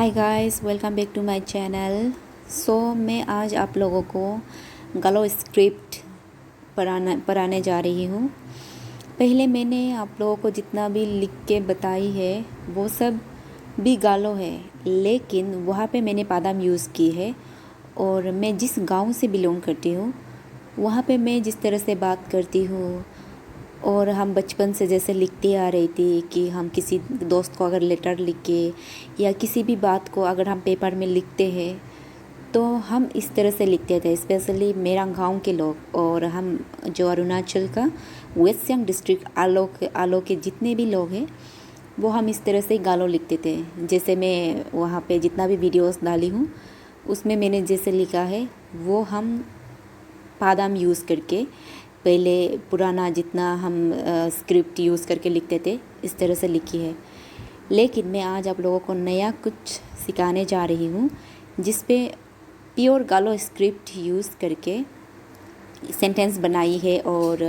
Hi guys, welcome back to my channel. मैं आज आप लोगों को गालो स्क्रिप्ट पढ़ाने जा रही हूँ। पहले मैंने आप लोगों को जितना भी लिख के बताई है वो सब भी गालो है, लेकिन वहाँ पे मैंने पादाम यूज़ की है। और मैं जिस गांव से बिलोंग करती हूँ वहाँ पे मैं जिस तरह से बात करती हूँ, और हम बचपन से जैसे लिखते आ रही थी कि हम किसी दोस्त को अगर लेटर लिख के या किसी भी बात को अगर हम पेपर में लिखते हैं तो हम इस तरह से लिखते थे। स्पेशली मेरा गांव के लोग और हम जो अरुणाचल का वेस्ट सियांग डिस्ट्रिक्ट आलो के जितने भी लोग हैं वो हम इस तरह से गालो लिखते थे। जैसे मैं वहाँ पे जितना भी वीडियोस डाली हूँ उसमें मैंने जैसे लिखा है वो हम पादाम यूज़ करके पहले पुराना जितना हम स्क्रिप्ट यूज़ करके लिखते थे इस तरह से लिखी है। लेकिन मैं आज आप लोगों को नया कुछ सिखाने जा रही हूँ जिस पे प्योर गालो स्क्रिप्ट यूज़ करके सेंटेंस बनाई है और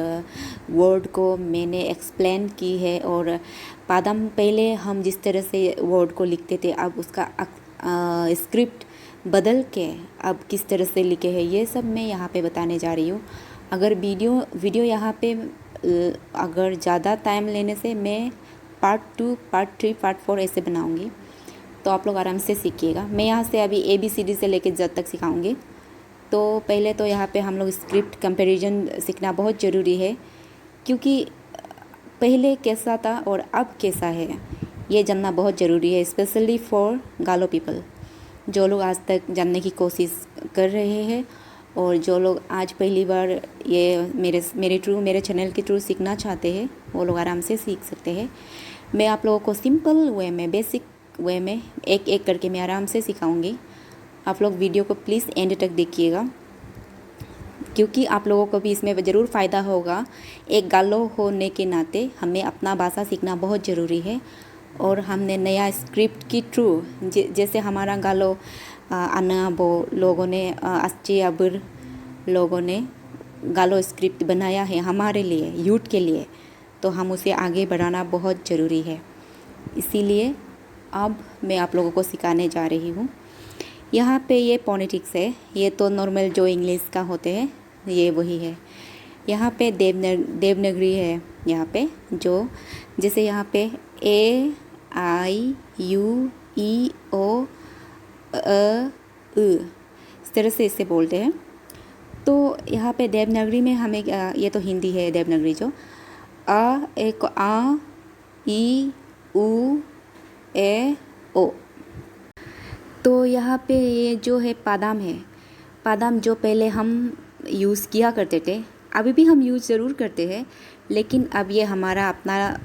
वर्ड को मैंने एक्सप्लेन की है। और पादाम पहले हम जिस तरह से वर्ड को लिखते थे अब उसका स्क्रिप्ट बदल के अब किस तरह से लिखे हैं ये सब मैं यहाँ पे बताने जा रही हूँ। अगर वीडियो यहाँ पे अगर ज़्यादा टाइम लेने से मैं पार्ट 2, पार्ट 3, पार्ट 4 ऐसे बनाऊँगी तो आप लोग आराम से सीखिएगा। मैं यहाँ से अभी ABCD से लेकर Z तक सिखाऊँगी। तो पहले तो यहाँ पे हम लोग स्क्रिप्ट कंपैरिजन सीखना बहुत ज़रूरी है, क्योंकि पहले कैसा था और अब कैसा है ये जानना बहुत ज़रूरी है, स्पेशली फॉर गालो पीपल जो लोग आज तक जानने की कोशिश कर रहे हैं और जो लोग आज पहली बार ये मेरे चैनल के थ्रू सीखना चाहते हैं वो लोग आराम से सीख सकते हैं। मैं आप लोगों को सिंपल वे में, बेसिक वे में एक एक करके मैं आराम से सिखाऊंगी। आप लोग वीडियो को प्लीज़ एंड तक देखिएगा, क्योंकि आप लोगों को भी इसमें ज़रूर फ़ायदा होगा। एक गालो होने के नाते हमें अपना भाषा सीखना बहुत ज़रूरी है। और हमने नया स्क्रिप्ट की थ्रू जैसे हमारा गालो अनाबो लोगों ने अस्ची अबर लोगों ने गालो स्क्रिप्ट बनाया है हमारे लिए, यूथ के लिए, तो हम उसे आगे बढ़ाना बहुत ज़रूरी है। इसीलिए अब मैं आप लोगों को सिखाने जा रही हूँ। यहाँ पे ये फोनेटिक्स है, ये तो नॉर्मल जो इंग्लिश का होते हैं ये वही है। यहाँ पे देवनागरी है, यहाँ पे जो जैसे यहाँ पे AIUEO इस तरह से इसे बोलते हैं। तो यहाँ पे देवनागरी में हमें ये तो हिंदी है देवनागरी, जो एक आ ई उ ए ओ। तो यहाँ पे ये जो है पादाम है, पादाम जो पहले हम यूज़ किया करते थे, अभी भी हम यूज़ ज़रूर करते हैं, लेकिन अब ये हमारा अपना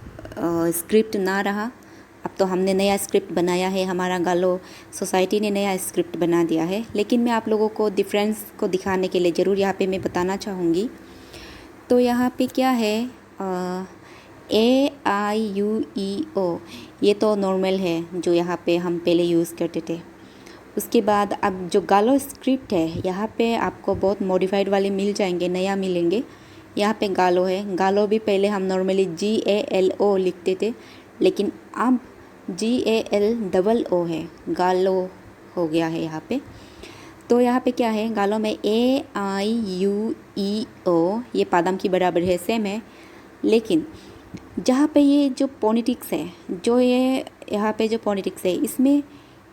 स्क्रिप्ट ना रहा। अब तो हमने नया स्क्रिप्ट बनाया है, हमारा गालो सोसाइटी ने नया स्क्रिप्ट बना दिया है। लेकिन मैं आप लोगों को डिफरेंस को दिखाने के लिए ज़रूर यहाँ पे मैं बताना चाहूँगी। तो यहाँ पे क्या है, AIUEO ये तो नॉर्मल है जो यहाँ पे हम पहले यूज़ करते थे। उसके बाद अब जो गालो स्क्रिप्ट है यहाँ पे आपको बहुत मॉडिफाइड वाले मिल जाएंगे, नया मिलेंगे। यहाँ पे गालो है, गालो भी पहले हम नॉर्मली GALO लिखते थे, लेकिन अब GALO है, गालो हो गया है यहाँ पे। तो यहाँ पे क्या है, गालो में AIUEO ये पादाम की बराबर है, सेम है। लेकिन जहाँ पे ये जो फोनेटिक्स है, जो ये यहाँ पे जो फोनेटिक्स है इसमें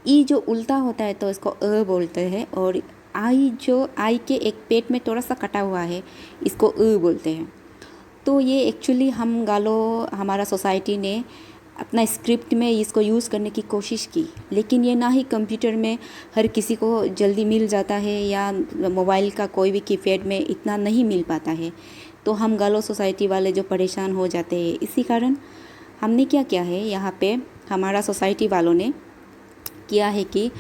ई जो उल्टा होता है तो इसको बोलते हैं, और आई जो आई के एक पेट में थोड़ा सा कटा हुआ है इसको बोलते हैं। तो ये एक्चुअली हम गालो हमारा सोसाइटी ने अपना स्क्रिप्ट में इसको यूज़ करने की कोशिश की, लेकिन ये ना ही कंप्यूटर में हर किसी को जल्दी मिल जाता है या मोबाइल का कोई भी कीपैड में इतना नहीं मिल पाता है। तो हम गालो सोसाइटी वाले जो परेशान हो जाते हैं, इसी कारण हमने क्या किया है, यहाँ पे हमारा सोसाइटी वालों ने किया है कि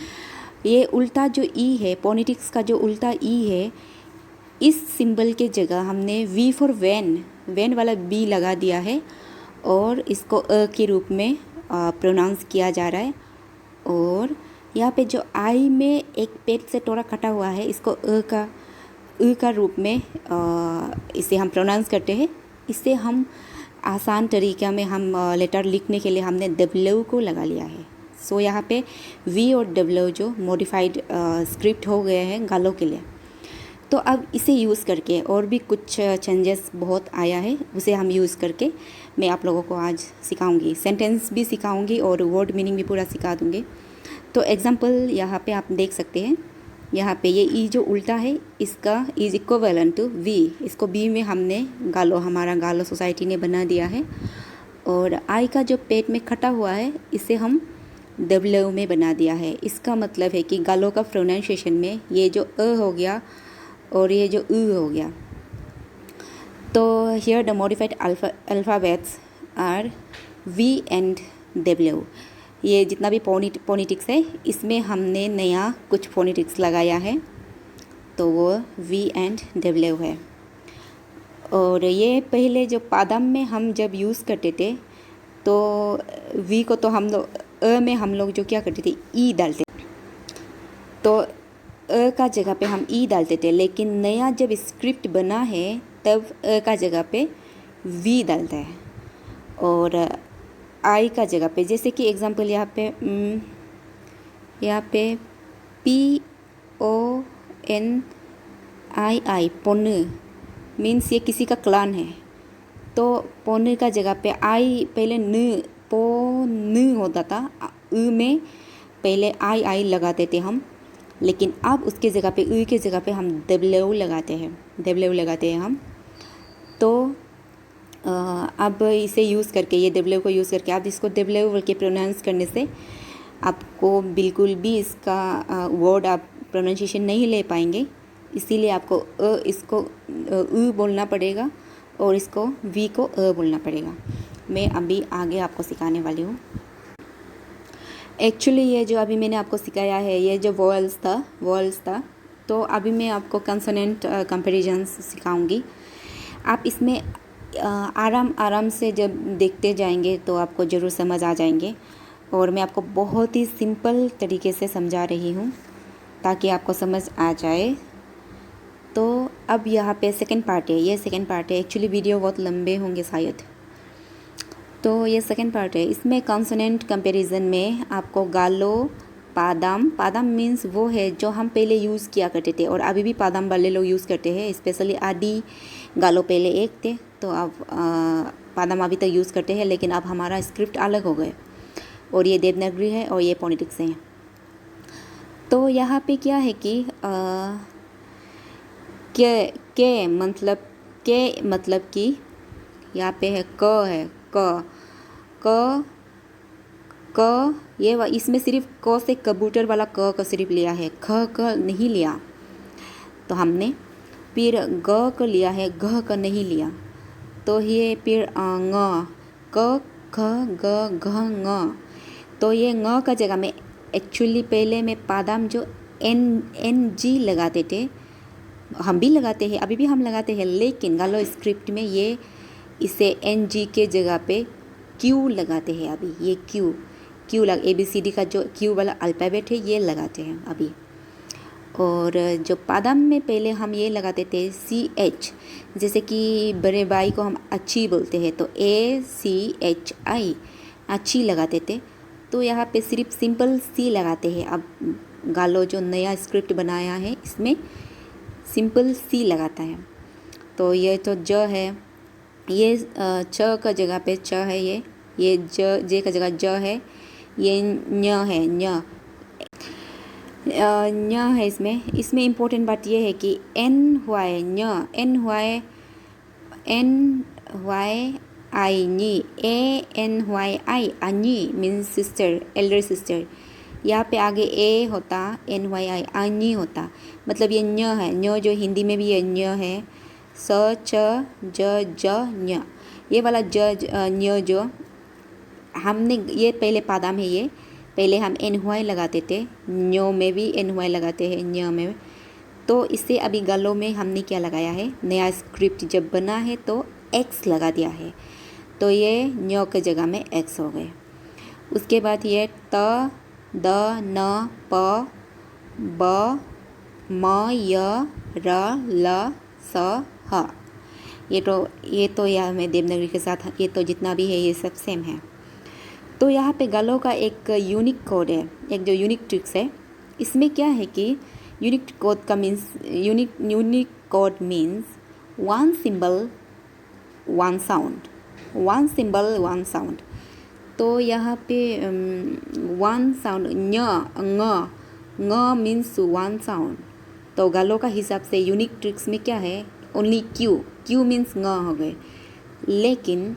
ये उल्टा जो ई है, फोनेटिक्स का जो उल्टा ई है, इस सिंबल के जगह हमने V फॉर वैन वाला B लगा दिया है और इसको के रूप में प्रोनाउंस किया जा रहा है। और यहाँ पे जो आई में एक पेट से थोड़ा कटा हुआ है इसको का रूप में इसे हम प्रोनाउंस करते हैं। इससे हम आसान तरीक़ा में हम लेटर लिखने के लिए हमने W को लगा लिया है। सो यहाँ पे वी और डब्ल्यू जो मॉडिफाइड स्क्रिप्ट हो गए हैं गालों के लिए। तो अब इसे यूज़ करके और भी कुछ चेंजेस बहुत आया है, उसे हम यूज़ करके मैं आप लोगों को आज सिखाऊंगी, सेंटेंस भी सिखाऊंगी और वर्ड मीनिंग भी पूरा सिखा दूंगी। तो एग्जांपल यहाँ पे आप देख सकते हैं, यहाँ पे ये ई जो उल्टा है इसका इज इक्वलेंट टू वी, इसको बी में हमने हमारा गालो सोसाइटी ने बना दिया है। और आई का जो पेट में खटा हुआ है इसे हम डब्ल्यू में बना दिया है। इसका मतलब है कि गालो का प्रोनाउंसिएशन में ये जो अ हो गया और ये जो उ हो गया। तो here the modified alphabets are V and W. ये जितना भी फोनेटिक्स है इसमें हमने नया कुछ फोनेटिक्स लगाया है, तो वो वी एंड डब्ल्यू है। और ये पहले जो पादम में हम जब यूज़ करते थे तो वी को तो हम लोग अ में हम लोग जो क्या करते थे ई डालते, तो अ का जगह पे हम ई डालते थे। लेकिन नया जब स्क्रिप्ट बना है तब अ का जगह पे वी डालता है और आई का जगह पे, जैसे कि एग्जांपल यहाँ पे PONII पोन मीन्स ये किसी का क्लान है, तो पोन का जगह पे आई पहले न पो न होता था, उ में पहले आई लगाते थे हम, लेकिन अब उसके जगह पे उ के जगह पे हम डब्ल्यू लगाते हैं हम। तो अब इसे यूज़ करके, ये डब्ल्यू को यूज़ करके आप इसको डब्ल्यू बोल के प्रोनाउंस करने से आपको बिल्कुल भी इसका वर्ड आप प्रोनाउंसिएशन नहीं ले पाएंगे। इसीलिए आपको इसको उ बोलना पड़ेगा और इसको वी को अ बोलना पड़ेगा। मैं अभी आगे आपको सिखाने वाली हूँ। एक्चुअली ये जो अभी मैंने आपको सिखाया है ये जो वॉल्स था, तो अभी मैं आपको कंसोनेंट कंपैरिजन्स सिखाऊंगी। आप इसमें आराम से जब देखते जाएंगे तो आपको ज़रूर समझ आ जाएंगे, और मैं आपको बहुत ही सिंपल तरीके से समझा रही हूँ ताकि आपको समझ आ जाए। तो अब यहाँ पे सेकंड पार्ट है, ये सेकंड पार्ट है। एक्चुअली वीडियो बहुत लंबे होंगे शायद, तो ये सेकंड पार्ट है। इसमें कॉन्सोनेंट कंपैरिजन में आपको गालो पादाम मीन्स वो है जो हम पहले यूज़ किया करते थे और अभी भी पादाम वाले लोग यूज़ करते हैं। स्पेशली आदि गालो पहले एक थे, तो अब पादाम अभी तक यूज़ करते हैं, लेकिन अब हमारा स्क्रिप्ट अलग हो गए और ये देवनागरी है और ये फोनेटिक्स हैं। तो यहाँ पे क्या है कि के मतलब कि यहाँ पे है क ये इसमें सिर्फ क से कबूतर वाला क सिर्फ लिया है, ख नहीं लिया। तो हमने फिर ग को लिया है, घ का नहीं लिया। तो ये फिर ङ क ख ग घ ङ, तो ये ङ का जगह में एक्चुअली पहले में पादाम जो NG लगाते थे, हम भी लगाते हैं, अभी भी हम लगाते हैं, लेकिन गालो स्क्रिप्ट में ये इसे NG के जगह पे Q लगाते हैं। अभी ये Q लग ABCD का जो Q वाला अल्फ़ाबेट है ये लगाते हैं अभी। और जो पादाम में पहले हम ये लगाते थे CH, जैसे कि बड़े भाई को हम अच्छी बोलते हैं तो ACHI अच्छी लगाते थे, तो यहाँ पे सिर्फ सिंपल C लगाते हैं। अब गालो जो नया स्क्रिप्ट बनाया है इसमें सिंपल C लगाता है। तो ये तो ज है, ये च का जगह पे च है, ये जे का जगह ज है, ये न्य है, न्य है। इसमें इम्पोर्टेंट बात ये है कि NY नी, ANYI अन्यी मीन्स सिस्टर, एल्डर सिस्टर। यहाँ पे आगे ए होता, NYI अन्यी होता, मतलब ये न्य है। न्य जो हिंदी में भी ये न्य है, स च ज न्य। ये वाला न्य जो हमने, ये पहले पादाम है, ये पहले हम NY लगाते थे, न्यो में भी NY लगाते हैं, न्य में। तो इससे अभी गालो में हमने क्या लगाया है, नया स्क्रिप्ट जब बना है तो X लगा दिया है, तो ये न्यो के जगह में X हो गए। उसके बाद ये त द न प ब म य र ल स ह, ये तो यह में देवनागरी के साथ, ये तो जितना भी है ये सब सेम है। तो यहाँ पे गालो का एक यूनिक कोड है, एक जो यूनिक ट्रिक्स है। इसमें क्या है कि यूनिक कोड का means unique code means one symbol one sound, one symbol one sound. तो यहाँ पे वन साउंड ङ मीन्स वन साउंड। तो गालो का हिसाब से यूनिक ट्रिक्स में क्या है, ओनली क्यू मीन्स ङ हो गए। लेकिन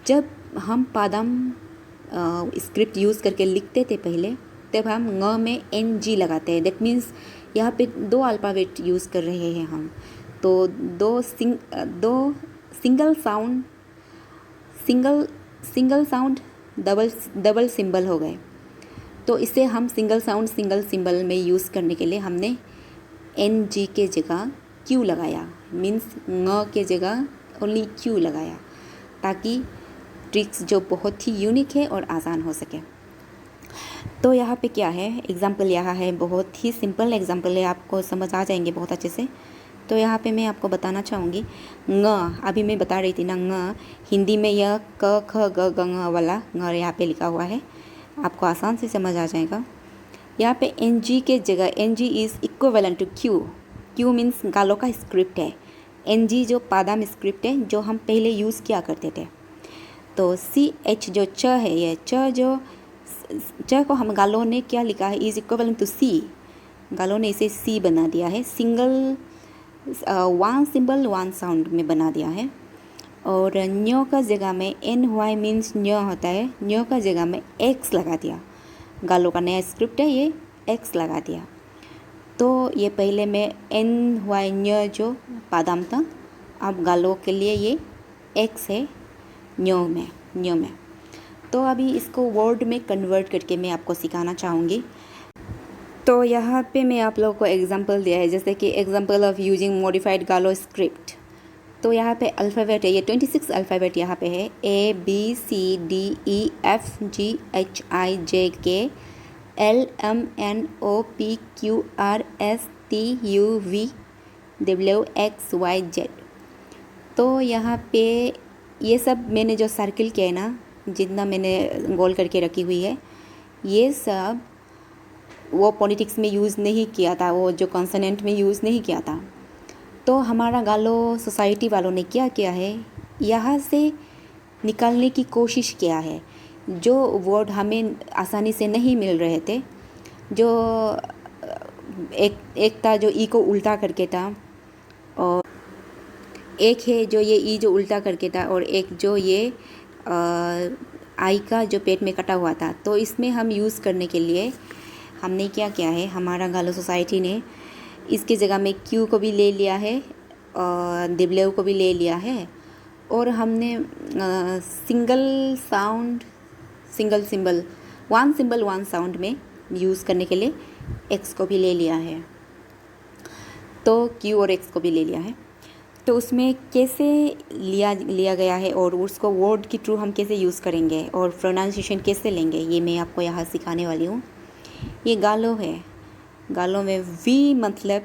जब हम पादम स्क्रिप्ट यूज़ करके लिखते थे पहले, तब हम ङ में NG लगाते हैं। दैट मीन्स यहाँ पे दो अल्फ़ाबेट यूज़ कर रहे हैं हम। तो दो सिंगल साउंड डबल सिंबल हो गए। तो इसे हम सिंगल साउंड सिंगल सिंबल में यूज़ करने के लिए हमने NG के जगह Q लगाया, मीन्स ङ के जगह ओनली Q लगाया, ताकि ट्रिक्स जो बहुत ही यूनिक है और आसान हो सके। तो यहाँ पे क्या है, एग्ज़ाम्पल यहाँ है, बहुत ही सिंपल एग्ज़ाम्पल है, आपको समझ आ जाएंगे बहुत अच्छे से। तो यहाँ पे मैं आपको बताना चाहूँगी ङ, अभी मैं बता रही थी ना ङ, हिंदी में यह क ख ग ग ङ वाला ङ यहाँ पे लिखा हुआ है, आपको आसान से समझ आ जाएगा। यहाँ पे NG के जगह NG is equivalent to Q means Galo का स्क्रिप्ट है। NG जो पादाम स्क्रिप्ट है जो हम पहले यूज़ किया करते थे। तो CH जो च है, ये च को हम गालो ने क्या लिखा है, इज़ इक्विवेलेंट टू C। गालो ने इसे C बना दिया है, single one symbol one sound में बना दिया है। और न्यो का जगह में NY मीन्स न्यो होता है, न्यो का जगह में X लगा दिया। गालो का नया स्क्रिप्ट है, ये X लगा दिया। तो ये पहले में NY न्यो जो पादाम था, अब गालो के लिए ये X है न्यो में। तो अभी इसको वर्ड में कन्वर्ट करके मैं आपको सिखाना चाहूँगी। तो यहाँ पे मैं आप लोगों को एग्जांपल दिया है, जैसे कि एग्जांपल ऑफ यूजिंग मॉडिफाइड गालो स्क्रिप्ट। तो यहाँ पे अल्फ़ाबेट है, ये 26 अल्फ़ाबेट यहाँ पे है, ABCDEFGHIJKLMNOPQRSTUVWXYZ। तो यहाँ पे ये सब मैंने जो सर्किल किया है ना, जितना मैंने गोल करके रखी हुई है, ये सब वो पॉलिटिक्स में यूज़ नहीं किया था, वो जो कॉन्सोनेंट में यूज़ नहीं किया था। तो हमारा गालो सोसाइटी वालों ने क्या किया है, यहाँ से निकालने की कोशिश किया है। जो वर्ड हमें आसानी से नहीं मिल रहे थे, जो एक था जो ई को उल्टा करके था, और एक है जो ये ई जो उल्टा करके था, और एक जो ये आई का जो पेट में कटा हुआ था। तो इसमें हम यूज़ करने के लिए हमने क्या किया है, हमारा गालो सोसाइटी ने इसकी जगह में क्यू को भी ले लिया है और दिबलेव को भी ले लिया है, और हमने single sound single symbol one sound में यूज़ करने के लिए एक्स को भी ले लिया है। तो क्यू और एक्स को भी ले लिया है। तो उसमें कैसे लिया गया है और उसको वर्ड के थ्रू हम कैसे यूज़ करेंगे और प्रोनाउंसिएशन कैसे लेंगे, ये मैं आपको यहाँ सिखाने वाली हूँ। ये गालो है, गालो में वी मतलब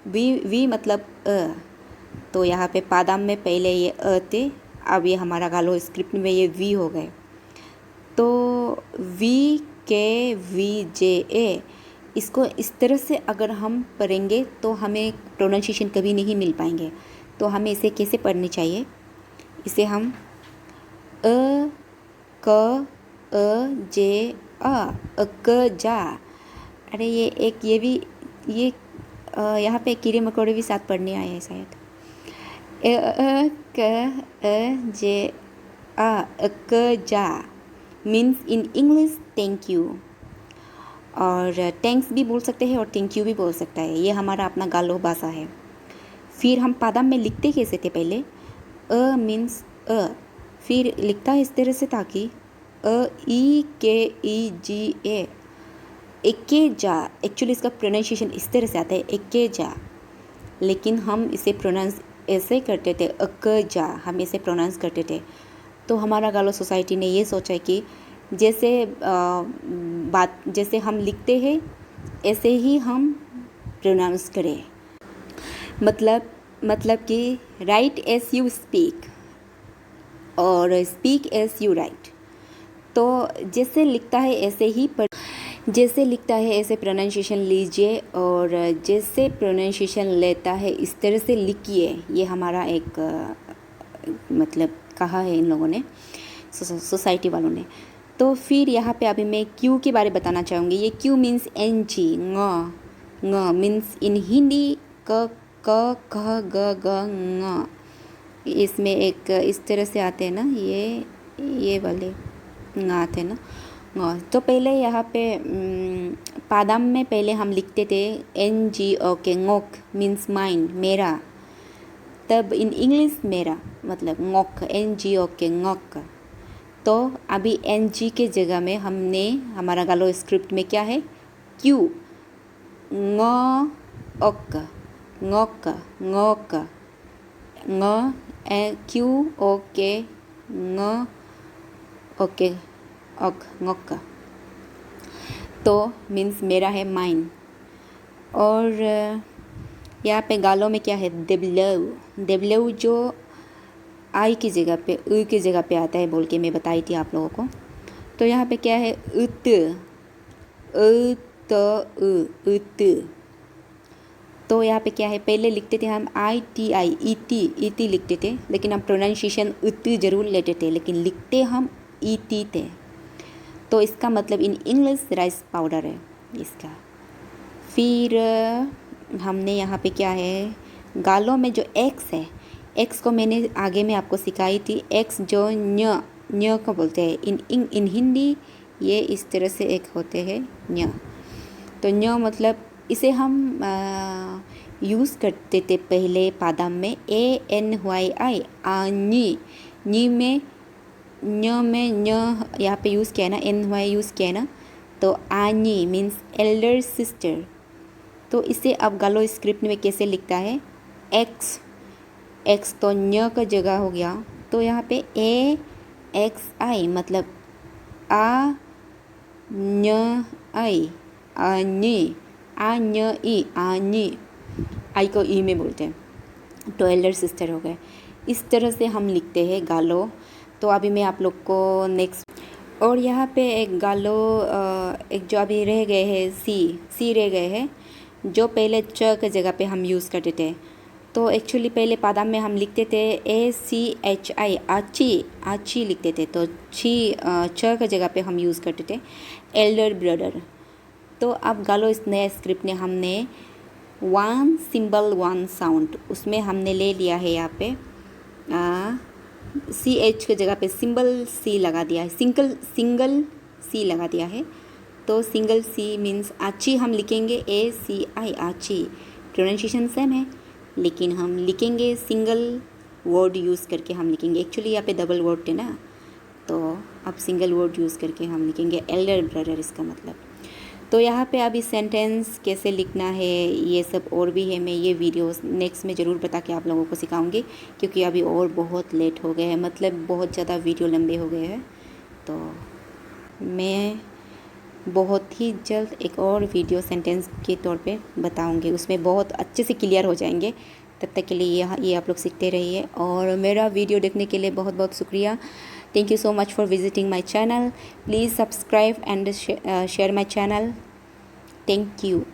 वी मतलब तो यहाँ पे पादाम में पहले ये थे, अब ये हमारा गालो स्क्रिप्ट में ये वी हो गए। तो VKVJA, इसको इस तरह से अगर हम पढ़ेंगे तो हमें प्रोनाउंसिएशन कभी नहीं मिल पाएंगे। तो हमें इसे कैसे पढ़नी चाहिए, इसे हम जा। अरे ये यहाँ पे कीड़े मकोड़े भी साथ पढ़ने आए हैं शायद। जा means in English thank you, और थैंक्स भी बोल सकते हैं और थैंक यू भी बोल सकता है। ये हमारा अपना गालो भाषा है। फिर हम पादाम में लिखते कैसे थे, पहले मीन्स फिर लिखता है इस तरह से ताकि EKEGA एके जा। एक्चुअली इसका प्रोनाउंसिएशन इस तरह से आता है एके जा, लेकिन हम इसे प्रोनाउंस ऐसे करते थे अक जा, हम इसे प्रोनाउंस करते थे। तो हमारा गालो सोसाइटी ने ये सोचा कि जैसे हम लिखते हैं ऐसे ही हम प्रोनाउंस करें। मतलब कि राइट एस यू स्पीक, और स्पीक एज यू राइट। तो जैसे लिखता है ऐसे ही जैसे लिखता है ऐसे प्रोनाउंसिएशन लीजिए और जैसे प्रोनाउंसिएशन लेता है इस तरह से लिखिए। ये हमारा एक मतलब कहा है इन लोगों ने, सोसाइटी वालों ने। तो फिर यहाँ पे अभी मैं क्यू के बारे में बताना चाहूँगी। ये Q means N G, ng means in Hindi क क ख ग ग ng। इसमें एक इस तरह से आते हैं ना, ये वाले ng आते हैं ना, ng। तो पहले यहाँ पे पादाम में पहले हम लिखते थे एन जी ओ के, ngok मीन्स माइंड, मेरा। तब इन इंग्लिश मेरा मतलब ngok, एन जी ओ के, ngok। तो अभी एन जी के जगह में हमने हमारा गालो स्क्रिप्ट में क्या है, Q, ng ok, ngok, ngok, ng Q okay, ng okay, ok, ngok। तो मीन्स मेरा है माइंड। और यहाँ पे गालों में क्या है, देवलव। देवलव जो आई की जगह पे उ की जगह पे आता है बोल के मैं बताई थी आप लोगों को। तो यहाँ पे क्या है, उत, उत। तो यहाँ पे क्या है, पहले लिखते थे हम ITI, इति लिखते थे, लेकिन हम प्रोनाउंसिएशन उत ज़रूर लेते थे, लेकिन लिखते हम इति थे। तो इसका मतलब इन इंग्लिश राइस पाउडर है इसका। फिर हमने यहाँ पे क्या है, गालों में जो एक्स है, एक्स को मैंने आगे में आपको सिखाई थी। एक्स जो न्य को बोलते हैं इन हिंदी, ये इस तरह से एक होते हैं न्य। तो न्य मतलब इसे हम यूज़ करते थे पहले पादाम में, ANYI, नी में न्य में न्य यहाँ पे यूज़ किया है ना, NY यूज़ किया है ना। तो आनी मीन्स एल्डर सिस्टर। तो इसे अब गालो स्क्रिप्ट में कैसे लिखता है, एक्स तो न्य का जगह हो गया। तो यहाँ पे AXI मतलब आ न्य आई, आनी, आनी, आई को ई में बोलते हैं। तो एल्डर सिस्टर हो गए। इस तरह से हम लिखते हैं गालो। तो अभी मैं आप लोग को नेक्स्ट, और यहाँ पे एक गालो एक जो अभी रह गए हैं, सी रह गए हैं, जो पहले च की जगह पे हम यूज़ करते थे। तो एक्चुअली पहले पादाम में हम लिखते थे ACHI, आची लिखते थे। तो च की जगह पे हम यूज़ करते थे एल्डर ब्रदर। तो अब गालो इस नए स्क्रिप्ट ने हमने वन सिंबल वन साउंड, उसमें हमने ले लिया है यहाँ पे CH की जगह पे सिंबल सी लगा दिया है, सिंगल सी लगा दिया है। तो सिंगल सी मीन्स आची हम लिखेंगे ACI, आची। प्रोनाउंसिएशन सेम है, लेकिन हम लिखेंगे सिंगल वर्ड यूज़ करके हम लिखेंगे। एक्चुअली यहाँ पे डबल वर्ड थे ना, तो अब सिंगल वर्ड यूज़ करके हम लिखेंगे एल्डर ब्रदर, इसका मतलब। तो यहाँ पे अभी सेंटेंस कैसे लिखना है ये सब और भी है, मैं ये वीडियोस नेक्स्ट में ज़रूर बता के आप लोगों को सिखाऊंगी, क्योंकि अभी और बहुत लेट हो गए हैं, मतलब बहुत ज़्यादा वीडियो लंबे हो गए हैं। तो मैं बहुत ही जल्द एक और वीडियो सेंटेंस के तौर पे बताऊंगी, उसमें बहुत अच्छे से क्लियर हो जाएंगे। तब तक के लिए ये आप लोग सीखते रहिए, और मेरा वीडियो देखने के लिए बहुत बहुत शुक्रिया। Thank you so much for visiting my channel. Please subscribe and share my channel. Thank you.